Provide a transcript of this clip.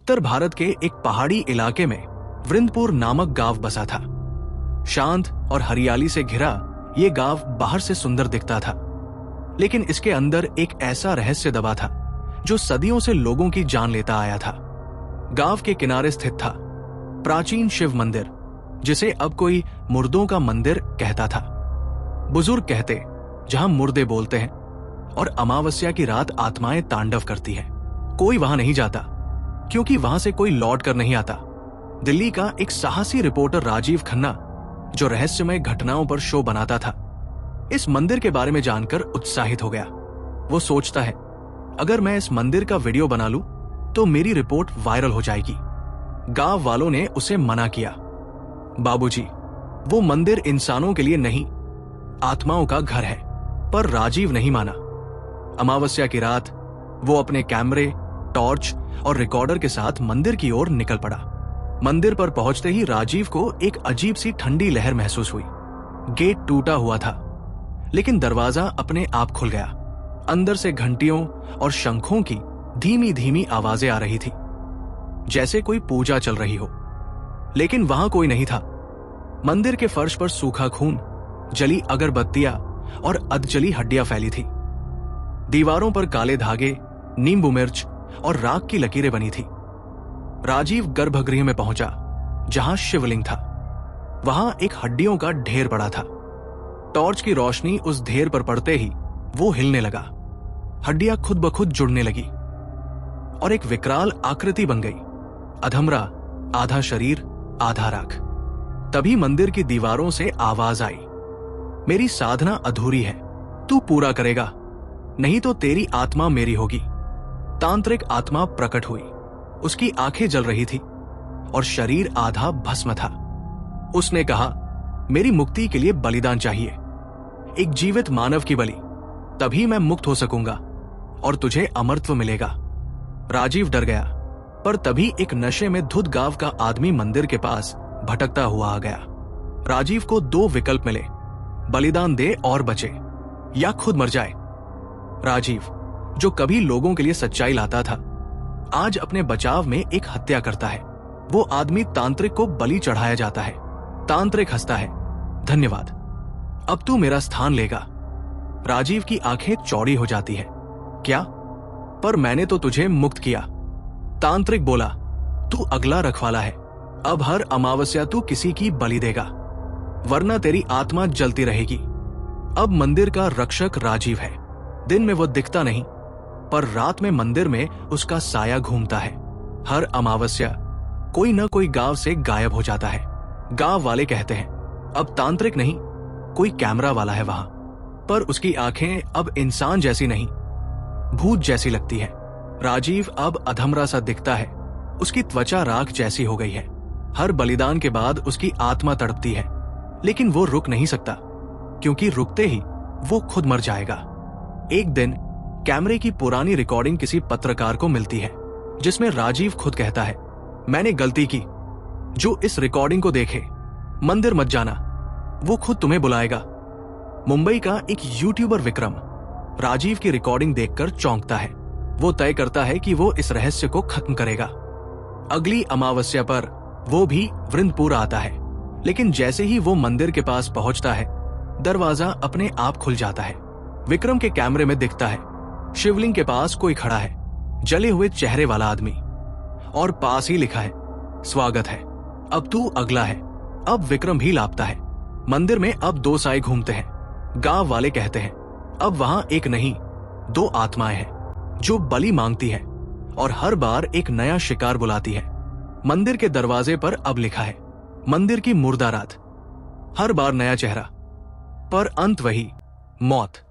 उत्तर भारत के एक पहाड़ी इलाके में वृंदपुर नामक गांव बसा था। शांत और हरियाली से घिरा ये गांव बाहर से सुंदर दिखता था, लेकिन इसके अंदर एक ऐसा रहस्य दबा था जो सदियों से लोगों की जान लेता आया था। गांव के किनारे स्थित था प्राचीन शिव मंदिर, जिसे अब कोई मुर्दों का मंदिर कहता था। बुजुर्ग कहते, जहां मुर्दे बोलते हैं और अमावस्या की रात आत्माएं तांडव करती हैं। कोई वहां नहीं जाता, क्योंकि वहां से कोई लौट कर नहीं आता। दिल्ली का एक साहसी रिपोर्टर राजीव खन्ना, जो रहस्यमय घटनाओं पर शो बनाता था, इस मंदिर के बारे में जानकर उत्साहित हो गया। वो सोचता है, अगर मैं इस मंदिर का वीडियो बना लूं तो मेरी रिपोर्ट वायरल हो जाएगी। गांव वालों ने उसे मना किया। बाबूजी, वो मंदिर इंसानों के लिए नहीं, आत्माओं का घर है। पर राजीव नहीं माना। अमावस्या की रात वो अपने कैमरे, टॉर्च और रिकॉर्डर के साथ मंदिर की ओर निकल पड़ा। मंदिर पर पहुंचते ही राजीव को एक अजीब सी ठंडी लहर महसूस हुई। गेट टूटा हुआ था, लेकिन दरवाजा अपने आप खुल गया। अंदर से घंटियों और शंखों की धीमी धीमी आवाजें आ रही थी, जैसे कोई पूजा चल रही हो। लेकिन वहां कोई नहीं था। मंदिर के फर्श पर सूखा खून, जली अगरबत्तियां और अधजली हड्डियां फैली थी। दीवारों पर काले धागे, नींबू मिर्च और राख की लकीरें बनी थी। राजीव गर्भगृह में पहुंचा, जहां शिवलिंग था। वहां एक हड्डियों का ढेर पड़ा था। टॉर्च की रोशनी उस ढेर पर पड़ते ही वो हिलने लगा। हड्डियां खुद ब खुद जुड़ने लगी और एक विकराल आकृति बन गई। अधमरा, आधा शरीर आधा राख। तभी मंदिर की दीवारों से आवाज आई, मेरी साधना अधूरी है, तू पूरा करेगा, नहीं तो तेरी आत्मा मेरी होगी। तांत्रिक आत्मा प्रकट हुई। उसकी आंखें जल रही थी और शरीर आधा भस्म था। उसने कहा, मेरी मुक्ति के लिए बलिदान चाहिए, एक जीवित मानव की बलि, तभी मैं मुक्त हो सकूंगा और तुझे अमरत्व मिलेगा। राजीव डर गया, पर तभी एक नशे में धुत गांव का आदमी मंदिर के पास भटकता हुआ आ गया। राजीव को दो विकल्प मिले, बलिदान दे और बचे, या खुद मर जाए। राजीव, जो कभी लोगों के लिए सच्चाई लाता था, आज अपने बचाव में एक हत्या करता है। वो आदमी तांत्रिक को बलि चढ़ाया जाता है। तांत्रिक हंसता है, धन्यवाद, अब तू मेरा स्थान लेगा। राजीव की आंखें चौड़ी हो जाती है। क्या? पर मैंने तो तुझे मुक्त किया। तांत्रिक बोला, तू अगला रखवाला है। अब हर अमावस्या तू किसी की बलि देगा, वरना तेरी आत्मा जलती रहेगी। अब मंदिर का रक्षक राजीव है। दिन में वो दिखता नहीं, पर रात में मंदिर में उसका साया घूमता है। हर अमावस्या कोई न कोई गांव से गायब हो जाता है। गांव वाले कहते हैं, अब तांत्रिक नहीं, कोई कैमरा वाला है वहां। पर उसकी आंखें अब इंसान जैसी नहीं, भूत जैसी लगती है। राजीव अब अधमरा सा दिखता है। उसकी त्वचा राख जैसी हो गई है। हर बलिदान के बाद उसकी आत्मा तड़पती है, लेकिन वो रुक नहीं सकता, क्योंकि रुकते ही वो खुद मर जाएगा। एक दिन कैमरे की पुरानी रिकॉर्डिंग किसी पत्रकार को मिलती है, जिसमें राजीव खुद कहता है, मैंने गलती की। जो इस रिकॉर्डिंग को देखे, मंदिर मत जाना, वो खुद तुम्हें बुलाएगा। मुंबई का एक यूट्यूबर विक्रम राजीव की रिकॉर्डिंग देखकर चौंकता है। वो तय करता है कि वो इस रहस्य को खत्म करेगा। अगली अमावस्या पर वो भी वृंदपुर आता है, लेकिन जैसे ही वो मंदिर के पास पहुंचता है, दरवाजा अपने आप खुल जाता है। विक्रम के कैमरे में दिखता है, शिवलिंग के पास कोई खड़ा है, जले हुए चेहरे वाला आदमी, और पास ही लिखा है, स्वागत है, अब तू अगला है। अब विक्रम भी लापता है। मंदिर में अब दो साए घूमते हैं। गांव वाले कहते हैं, अब वहां एक नहीं, दो आत्माएं हैं जो बलि मांगती है और हर बार एक नया शिकार बुलाती है। मंदिर के दरवाजे पर अब लिखा है, मंदिर की मुर्दा रात, हर बार नया चेहरा, पर अंत वही, मौत।